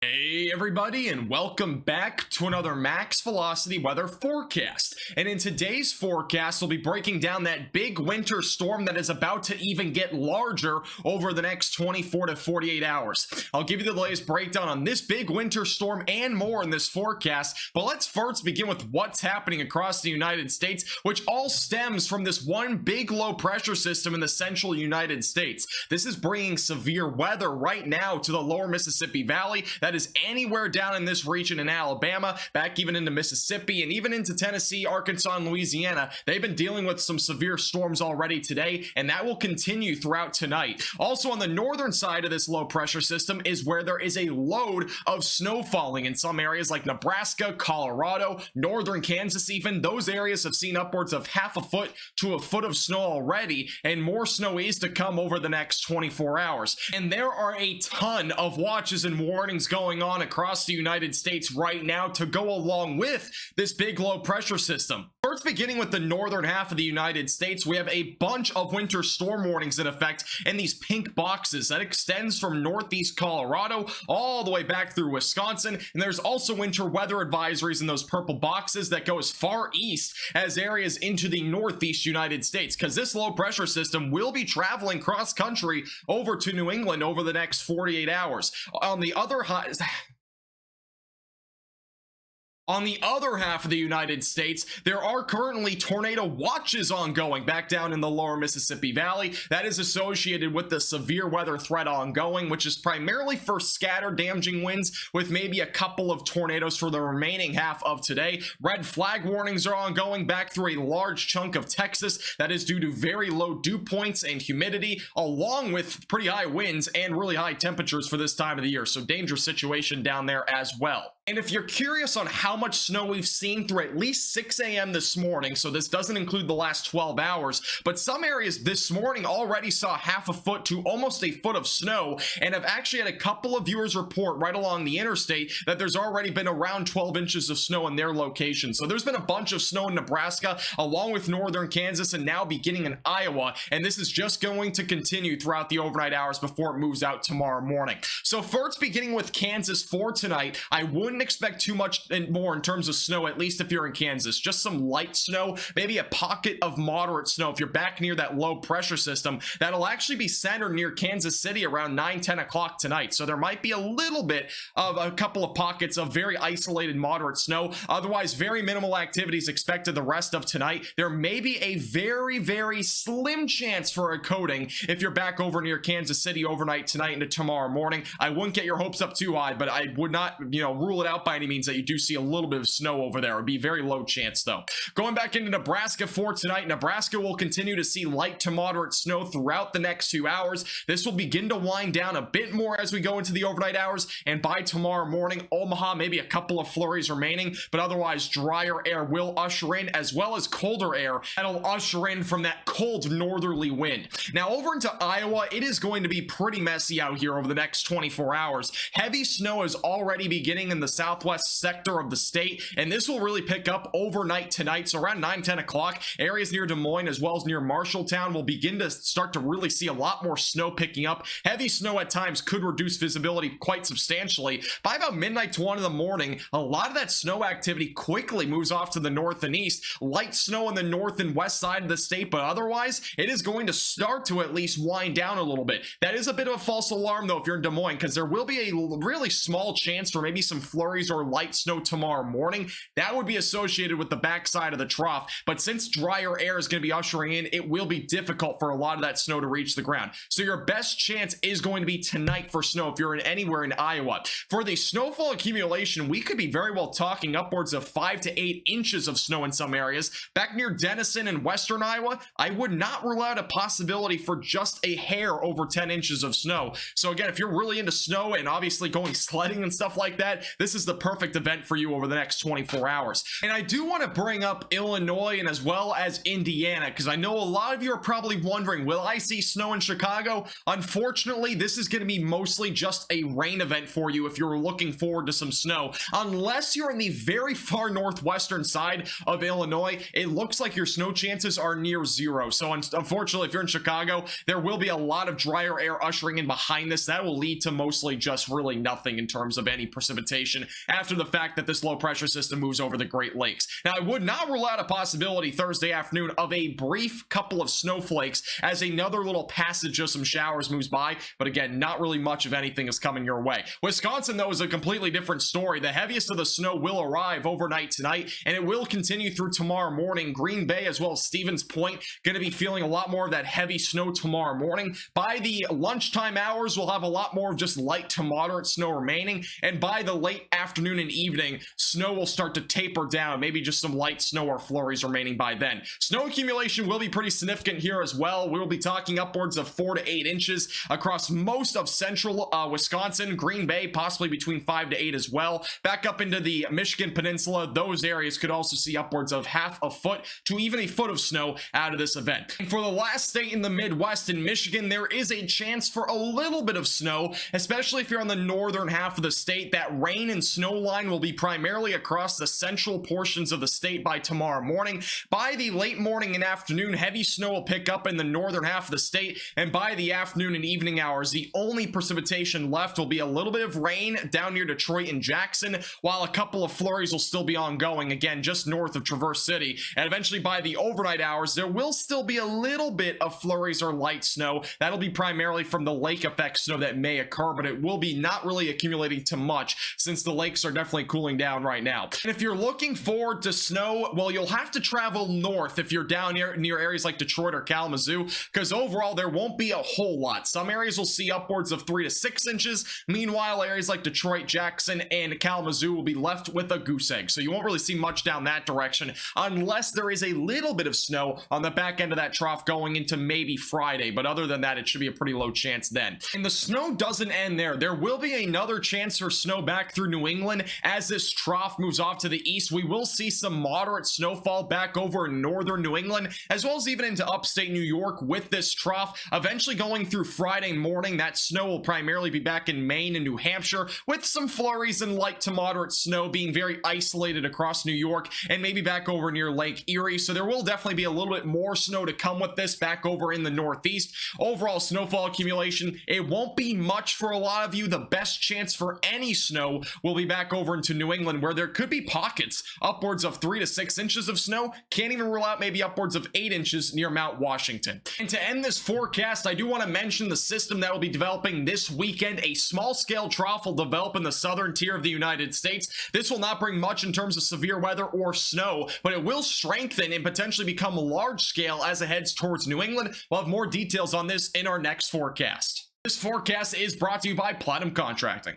Hey everybody, and welcome back to another Max Velocity weather forecast. And in today's forecast, we'll be breaking down that big winter storm that is about to even get larger over the next 24 to 48 hours. I'll give you the latest breakdown on this big winter storm and more in this forecast, but let's first begin with what's happening across the United States, which all stems from this one big low pressure system in the central United States. This is bringing severe weather right now to the lower Mississippi Valley. That is anywhere down in this region in Alabama, back even into Mississippi, and even into Tennessee, Arkansas, and Louisiana. They've been dealing with some severe storms already today, and that will continue throughout tonight. Also on the northern side of this low pressure system is where there is a load of snow falling in some areas like Nebraska, Colorado, northern Kansas even. Those areas have seen upwards of half a foot to a foot of snow already, and more snow is to come over the next 24 hours. And there are a ton of watches and warnings going on across the United States right now to go along with this big low pressure system. First, beginning with the northern half of the United States, we have a bunch of winter storm warnings in effect in these pink boxes that extends from northeast Colorado all the way back through Wisconsin. And there's also winter weather advisories in those purple boxes that go as far east as areas into the northeast United States, because this low pressure system will be traveling cross country over to New England over the next 48 hours. On the other half of the United States, there are currently tornado watches ongoing back down in the lower Mississippi Valley. That is associated with the severe weather threat ongoing, which is primarily for scattered damaging winds with maybe a couple of tornadoes for the remaining half of today. Red flag warnings are ongoing back through a large chunk of Texas. That is due to very low dew points and humidity, along with pretty high winds and really high temperatures for this time of the year. So dangerous situation down there as well. And if you're curious on how much snow we've seen through at least 6 a.m. this morning, so this doesn't include the last 12 hours, but some areas this morning already saw half a foot to almost a foot of snow, and have actually had a couple of viewers report right along the interstate that there's already been around 12 inches of snow in their location. So there's been a bunch of snow in Nebraska, along with northern Kansas, and now beginning in Iowa, and this is just going to continue throughout the overnight hours before it moves out tomorrow morning. So first, beginning with Kansas for tonight, I wouldn't expect too much more in terms of snow, at least if you're in Kansas. Just some light snow, maybe a pocket of moderate snow if you're back near that low pressure system. That'll actually be centered near Kansas City around 9-10 o'clock tonight. So there might be a little bit of a couple of pockets of very isolated moderate snow. Otherwise, very minimal activities expected the rest of tonight. There may be a very slim chance for a coating if you're back over near Kansas City overnight tonight into tomorrow morning. I wouldn't get your hopes up too high, but I would not, rule it out by any means that you do see a little bit of snow over there. It would be very low chance though. Going back into Nebraska for tonight, Nebraska will continue to see light to moderate snow throughout the next 2 hours. This will begin to wind down a bit more as we go into the overnight hours, and by tomorrow morning, Omaha, maybe a couple of flurries remaining, but otherwise drier air will usher in, as well as colder air that'll usher in from that cold northerly wind. Now over into Iowa, it is going to be pretty messy out here over the next 24 hours. Heavy snow is already beginning in the southwest sector of the state, and this will really pick up overnight tonight. So around 9-10 o'clock, areas near Des Moines as well as near Marshalltown will begin to start to really see a lot more snow picking up. Heavy snow at times could reduce visibility quite substantially. By about midnight to 1 in the morning, a lot of that snow activity quickly moves off to the north and east. Light snow in the north and west side of the state, but otherwise it is going to start to at least wind down a little bit. That is a bit of a false alarm though if you're in Des Moines, because there will be a really small chance for maybe some flurries or light snow tomorrow morning. That would be associated with the backside of the trough, but since drier air is going to be ushering in, it will be difficult for a lot of that snow to reach the ground. So your best chance is going to be tonight for snow if you're in anywhere in Iowa. For the snowfall accumulation, we could be very well talking upwards of 5 to 8 inches of snow in some areas. Back near Denison and western Iowa, I would not rule out a possibility for just a hair over 10 inches of snow. So again, if you're really into snow and obviously going sledding and stuff like that, this this is the perfect event for you over the next 24 hours. And I do want to bring up Illinois and as well as Indiana, because I know a lot of you are probably wondering, will I see snow in Chicago? Unfortunately, this is going to be mostly just a rain event for you if you're looking forward to some snow. Unless you're in the very far northwestern side of Illinois, it looks like your snow chances are near zero. So unfortunately, if you're in Chicago, there will be a lot of drier air ushering in behind this. That will lead to mostly just really nothing in terms of any precipitation after the fact that this low pressure system moves over the Great Lakes. Now, I would not rule out a possibility Thursday afternoon of a brief couple of snowflakes as another little passage of some showers moves by, but again, not really much of anything is coming your way. Wisconsin, though, is a completely different story. The heaviest of the snow will arrive overnight tonight, and it will continue through tomorrow morning. Green Bay as well as Stevens Point going to be feeling a lot more of that heavy snow tomorrow morning. By the lunchtime hours, we'll have a lot more of just light to moderate snow remaining, and by the late afternoon and evening, snow will start to taper down, maybe just some light snow or flurries remaining by then. Snow accumulation will be pretty significant here as well. We will be talking upwards of 4 to 8 inches across most of central Wisconsin, Green Bay, possibly between 5 to 8 as well. Back up into the Michigan Peninsula, those areas could also see upwards of half a foot to even a foot of snow out of this event. And for the last state in the Midwest, in Michigan, there is a chance for a little bit of snow, especially if you're on the northern half of the state. That rain and snow line will be primarily across the central portions of the state by tomorrow morning. By the late morning and afternoon, heavy snow will pick up in the northern half of the state, and by the afternoon and evening hours, the only precipitation left will be a little bit of rain down near Detroit and Jackson, while a couple of flurries will still be ongoing, again, just north of Traverse City. And eventually by the overnight hours, there will still be a little bit of flurries or light snow. That'll be primarily from the lake effect snow that may occur, but it will be not really accumulating to much since the lakes are definitely cooling down right now. And if you're looking forward to snow, well, you'll have to travel north if you're down near areas like Detroit or Kalamazoo, because overall there won't be a whole lot. Some areas will see upwards of 3 to 6 inches. Meanwhile, areas like Detroit, Jackson, and Kalamazoo will be left with a goose egg. So you won't really see much down that direction unless there is a little bit of snow on the back end of that trough going into maybe Friday. But other than that, it should be a pretty low chance then. And the snow doesn't end there. There will be another chance for snow back through New England as this trough moves off to the east. We will see some moderate snowfall back over in northern New England, as well as even into upstate New York with this trough. Eventually going through Friday morning, that snow will primarily be back in Maine and New Hampshire, with some flurries and light to moderate snow being very isolated across New York and maybe back over near Lake Erie. So there will definitely be a little bit more snow to come with this back over in the Northeast. Overall snowfall accumulation, it won't be much for a lot of you. The best chance for any snow will be back over into New England, where there could be pockets upwards of 3 to 6 inches of snow. Can't even rule out maybe upwards of 8 inches near Mount Washington. And to end this forecast, I do want to mention the system that will be developing this weekend. A small scale trough will develop in the southern tier of the United States. This will not bring much in terms of severe weather or snow, but it will strengthen and potentially become large scale as it heads towards New England. We'll have more details on this in our next forecast. This forecast is brought to you by Platinum Contracting.